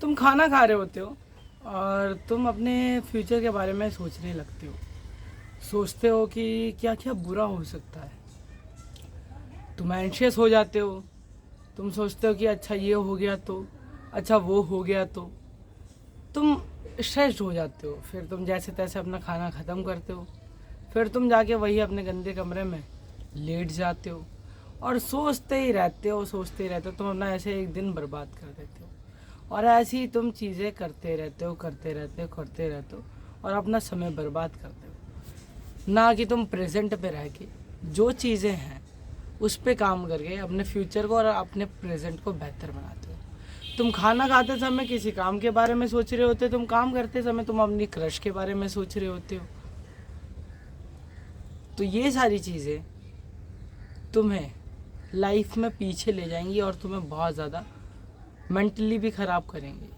तुम खाना खा रहे होते हो और तुम अपने फ्यूचर के बारे में सोचने लगते हो। सोचते हो कि क्या क्या बुरा हो सकता है। तुम एंशियस हो जाते हो। तुम सोचते हो कि अच्छा ये हो गया तो, अच्छा वो हो गया तो। तुम स्ट्रेस्ड हो जाते हो। फिर तुम जैसे तैसे अपना खाना ख़त्म करते हो। फिर तुम जाके वही अपने गंदे कमरे में लेट जाते हो और सोचते ही रहते हो, सोचते ही रहते हो। तुम अपना ऐसे एक दिन बर्बाद कर देते हो और ऐसी ही तुम चीज़ें करते रहते हो, करते रहते हो, करते रहते हो और अपना समय बर्बाद करते हो। ना कि तुम प्रेजेंट पे रह के जो चीज़ें हैं उस पे काम करके अपने फ्यूचर को और अपने प्रेजेंट को बेहतर बनाते हो। तुम खाना खाते समय किसी काम के बारे में सोच रहे होते हो, तुम काम करते समय तुम अपनी क्रश के बारे में सोच रहे होते हो। तो ये सारी चीज़ें तुम्हें लाइफ में पीछे ले जाएंगी और तुम्हें बहुत ज़्यादा मेंटली भी ख़राब करेंगी।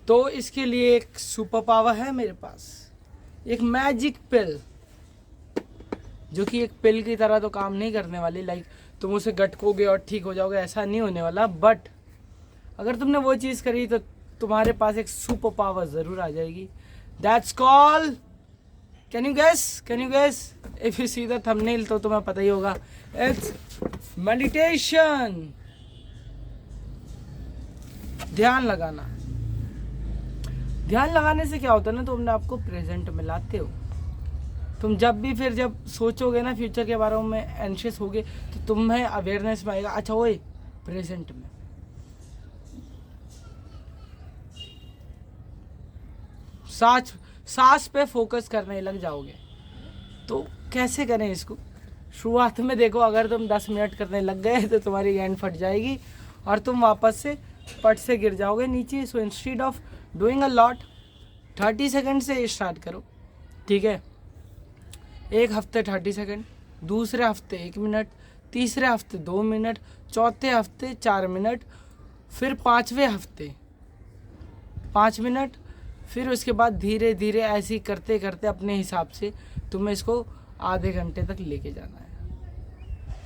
तो इसके लिए एक सुपर पावर है मेरे पास, एक मैजिक पिल, जो कि एक पिल की तरह तो काम नहीं करने वाली। लाइक तुम उसे गटकोगे और ठीक हो जाओगे, ऐसा नहीं होने वाला। बट अगर तुमने वो चीज़ करी तो तुम्हारे पास एक सुपर पावर ज़रूर आ जाएगी। That's call, can you guess, can you guess? If you see the thumbnail तो तुम्हें पता ही होगा। इट्स मेडिटेशन, ध्यान लगाना। ध्यान लगाने से क्या होता है ना, तुम अपने आपको प्रेजेंट में लाते हो। तुम जब सोचोगे ना फ्यूचर के बारे में, एंशियस होगे, तो तुम्हें अवेयरनेस में आएगा, अच्छा ओए प्रेजेंट में सांस पे फोकस करने लग जाओगे। तो कैसे करें इसको? शुरुआत में देखो, अगर तुम 10 मिनट करने लग गए तो तुम्हारी हैंड फट जाएगी और तुम वापस से पट से गिर जाओगे नीचे। So instead of doing a lot, 30 second से स्टार्ट करो, ठीक है? एक हफ्ते 30 सेकंड, दूसरे हफ्ते 1 मिनट, तीसरे हफ्ते 2 मिनट, चौथे हफ्ते 4 मिनट, फिर पाँचवें हफ्ते 5 मिनट। फिर उसके बाद धीरे धीरे ऐसे ही करते करते अपने हिसाब से तुम्हें इसको आधे घंटे तक लेके जाना है।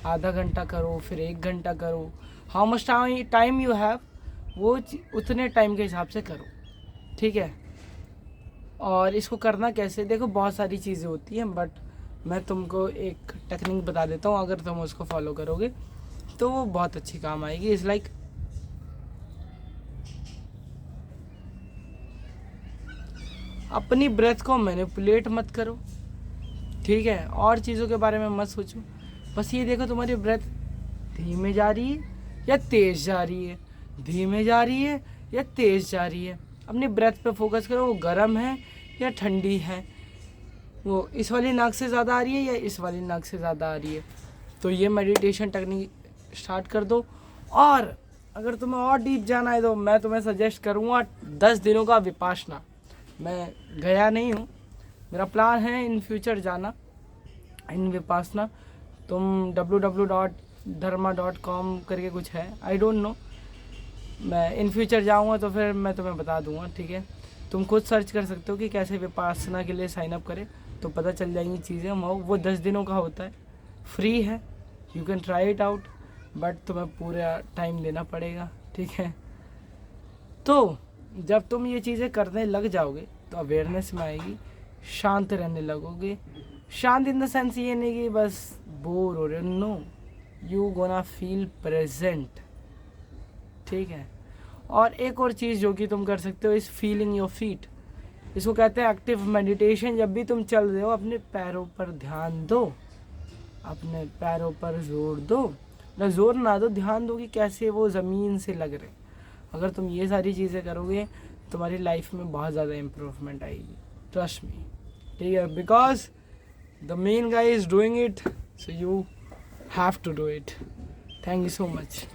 आधा घंटा करो, फिर 1 घंटा करो। How much time you have, वो उतने टाइम के हिसाब से करो, ठीक है? और इसको करना कैसे, देखो बहुत सारी चीज़ें होती हैं, बट मैं तुमको एक टेक्निक बता देता हूँ। अगर तुम उसको फॉलो करोगे तो वो बहुत अच्छी काम आएगी। इट्स लाइक, अपनी ब्रेथ को मैनिपुलेट मत करो, ठीक है? और चीज़ों के बारे में मत सोचो। बस ये देखो तुम्हारी ब्रेथ धीमे जा रही है या तेज़ जा रही है, धीमे जा रही है या तेज़ जा रही है। अपनी ब्रेथ पे फोकस करो, वो गर्म है या ठंडी है, वो इस वाली नाक से ज़्यादा आ रही है या इस वाली नाक से ज़्यादा आ रही है। तो ये मेडिटेशन टेक्निक स्टार्ट कर दो। और अगर तुम्हें और डीप जाना है तो मैं तुम्हें सजेस्ट करूँगा 10 दिनों का विपाशना। मैं गया नहीं हूँ, मेरा प्लान है इन फ्यूचर जाना इन विपासना। तुम www.dharma.com करके कुछ है, आई डोंट नो। मैं इन फ्यूचर जाऊँगा तो फिर मैं तुम्हें बता दूँगा, ठीक है? तुम खुद सर्च कर सकते हो कि कैसे विपासना के लिए साइन अप करें, तो पता चल जाएंगी चीज़ें। वो 10 दिनों का होता है, फ्री है, you can try it out, but तुम्हें पूरा टाइम देना पड़ेगा, ठीक है? तो जब तुम ये चीज़ें करने लग जाओगे तो अवेयरनेस में आएगी, शांत रहने लगोगे। शांत इन द सेंस ये नहीं कि बस बोर हो रहे हो, no, you gonna feel present, ठीक है? और एक और चीज़ जो कि तुम कर सकते हो इस फीलिंग योर फीट, इसको कहते हैं एक्टिव मेडिटेशन। जब भी तुम चल रहे हो अपने पैरों पर ध्यान दो, अपने पैरों पर जोर दो, ना जोर ना दो, ध्यान दो कि कैसे वो ज़मीन से लग रहे। अगर तुम ये सारी चीज़ें करोगे तुम्हारी लाइफ में बहुत ज़्यादा इम्प्रूवमेंट आएगी, ट्रस्ट मी, ठीक है? Because the main guy is doing it, so you have to do it. Thank you so much.